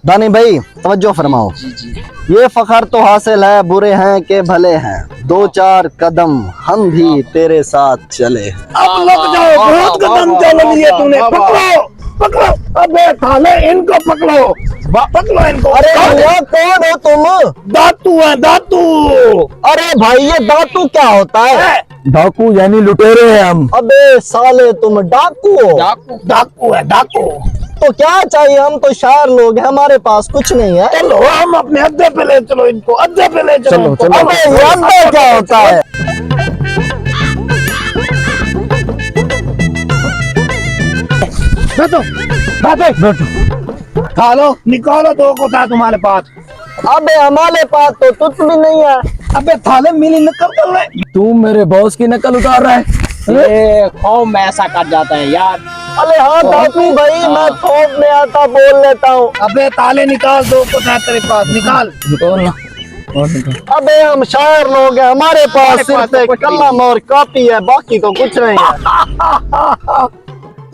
दानी भाई तवज्जो फरमाओ। ये फखर तो हासिल है, बुरे हैं के भले हैं, दो चार कदम हम भी तेरे साथ चले। अब लग जाओ, बहुत कदम चल लिए तूने। पकड़ो पकड़ो, अबे साले इनको पकड़ो, पकड़ो इनको। अरे भैया कौन हो तुम? दातू है दातू। अरे भाई ये डाकू क्या होता है? डाकू यानी लुटेरे हैं हम। अबे साले तुम डाकू हो? डाकू है डाकू। तो क्या चाहिए? हम तो शायर लोग हैं, हमारे पास कुछ नहीं है। चलो हम अपने अड्डे पे ले चलो इनको, अड्डे पे ले चलो इनको। चलो। अबे ये अड्डा क्या होता है? बैठो खा लो, निकालो दो को था तुम्हारे पास। अबे हमारे पास तो कुछ भी नहीं है। अबे थाले मिली नकल कर रहे। तू मेरे बॉस की नकल उतार रहा है। ये कौन में ऐसा कर जाता है यार। अरे हाँ डाकू भाई, मैं थोक में आता बोल लेता हूँ। अबे ताले निकाल, दो को था तेरे पास, निकाल। निकाल ना, और निकाल। अबे हम शायर लोग हैं, हमारे पास सिर्फ एक कलम और कॉपी है, बाकी तो कुछ नहीं है।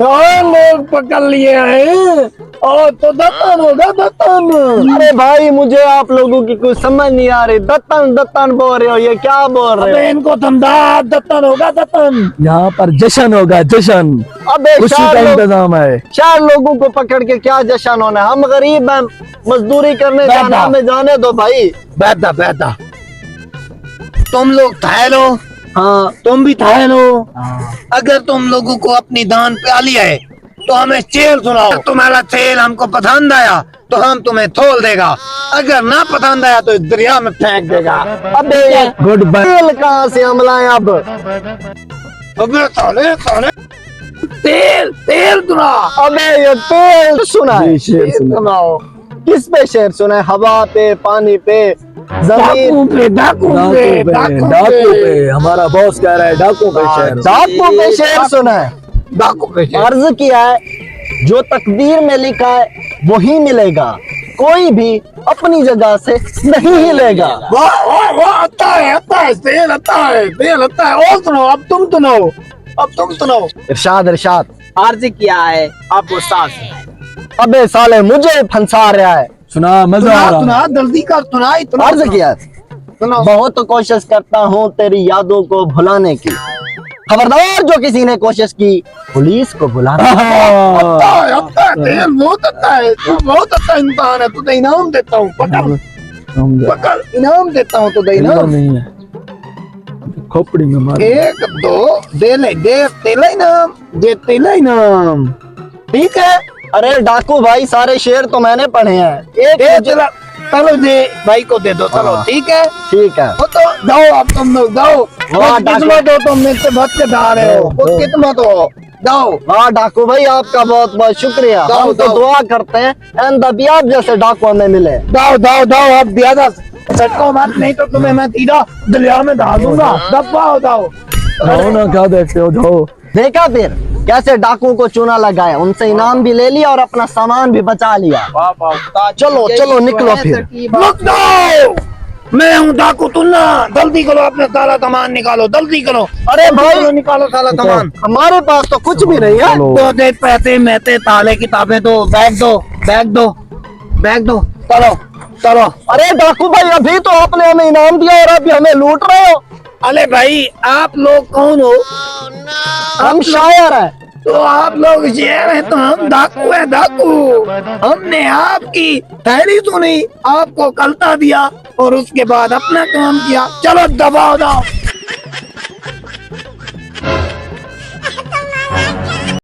तो लोग पकड़ लिए हैं और तो दत्तन होगा दत्तन। अरे भाई मुझे आप लोगों की कुछ समझ नहीं आ रही, दत्तन दत्तन बोल रहे हो, ये क्या बोल रहे अबे हो? इनको समझा, दत्तन होगा दत्तन। यहाँ पर जश्न होगा, जश्न। अबे खुशी का इंतजाम है। चार लोगों को पकड़ के क्या जश्न होना है? हम गरीब हैं, मजदूरी करने जाना, हमें जाने दो भाई। बैठा बैठा, तुम लोग थाए लो। हाँ तुम भी थाए लो। अगर तुम लोगों को अपनी दान प्याली है तो हमें चेल सुनाओ। तुम्हारा चेल हमको पसंद आया तो हम तुम्हें थोल देगा, अगर ना पसंद आया तो इस दरिया में फेंक देगा। अबे गुड बाय। तेल कहाँ से हम लाए अब? अबे साले साले, तेल तेल सुना। अबे ये तेल सुना है? जी, शेर सुना। सुनाओ। किस पे शेर सुना है? हवा पे, पानी पे, जमीन? डाकू पे डाकू पे डाकू पे हमारा बॉस कह रहा है, डाकू पे शेर। डाकू पे शेर सुना है? डाकू पे अर्ज किया है, जो तकदीर में लिखा है वही मिलेगा, कोई भी अपनी जगह से नहीं हिलेगा। वाह वाह वाह, अच्छा है तेल अच्छा है, तेल अच्छा है। और सुनो, अब तुम सुनाओ, अब तुम सुनाओ। इरशाद इरशाद। अर्ज किया है आप उस्ताद से। अबे साले मुझे फंसा रहा है। सुना, मजा आ रहा। सुना जल्दी कर, सुना इतना। अर्ज किया है, सुनाओ। बहुत कोशिश करता हूँ तेरी यादों को भुलाने की, खबरदार जो किसी ने कोशिश की पुलिस को बुलाने की। अच्छा है, अच्छा है, तेल बहुत अच्छा है, तू बहुत अच्छा इंसान है, तुझे इनाम देता हूँ। पकड़ पकड़, इनाम देता हूँ तुझे इनाम। नहीं है, खोपड़ी में मार। एक दो दे ले, दे तेला इनाम, दे तेला इनाम। ठीक है, अरे डाकू भाई सारे शेर तो मैंने पढ़े हैं, एक दे मुझे- तेला, चलो दे भाई को दे दो, चलो हाँ। ठीक है। ठीक है। वो तो जाओ, अब तुम लोग जाओ। वाह, किस्मत हो, तुम मेरे से बच के जा रहे हो, बहुत किस्मत हो। जाओ हाँ डाकू भाई आपका बहुत बहुत शुक्रिया। जाओ, हम तो जाओ। दुआ करते हैं आप जैसे डाकू हमें मिले। जाओ जाओ जाओ, अब दिया था सटको मत, नहीं तो तुम्हें मैं सीधा दरिया में डाल दूंगा। दबाओ जाओ। जाओ ना, क्या देखते हो, जाओ। देखा फिर कैसे डाकू को चूना लगाए, उनसे इनाम भी ले लिया और अपना सामान भी बचा लिया। चलो चलो निकलो फिर। रुक जाओ, मैं हूँ डाकू, तुम ना। जल्दी करो, अपना सारा सामान निकालो, जल्दी करो। अरे भाई चलो, निकालो सारा सामान। हमारे पास तो कुछ भी नहीं है। दो दे पैसे, मैते, ताले, किताबें दो, बैग दो, बैग दो, बैग दो। चलो चलो। अरे डाकू भाई अभी तो आपने हमें इनाम दिया और अभी हमें लूट रहे हो। अरे भाई आप लोग कौन हो? हम शायर हैं। तो आप लोग शेर हैं तो हम डाकू है, डाकू। हमने आपकी शायरी सुनी, आपको कलता दिया और उसके बाद अपना काम किया। चलो दबाओ जाओ।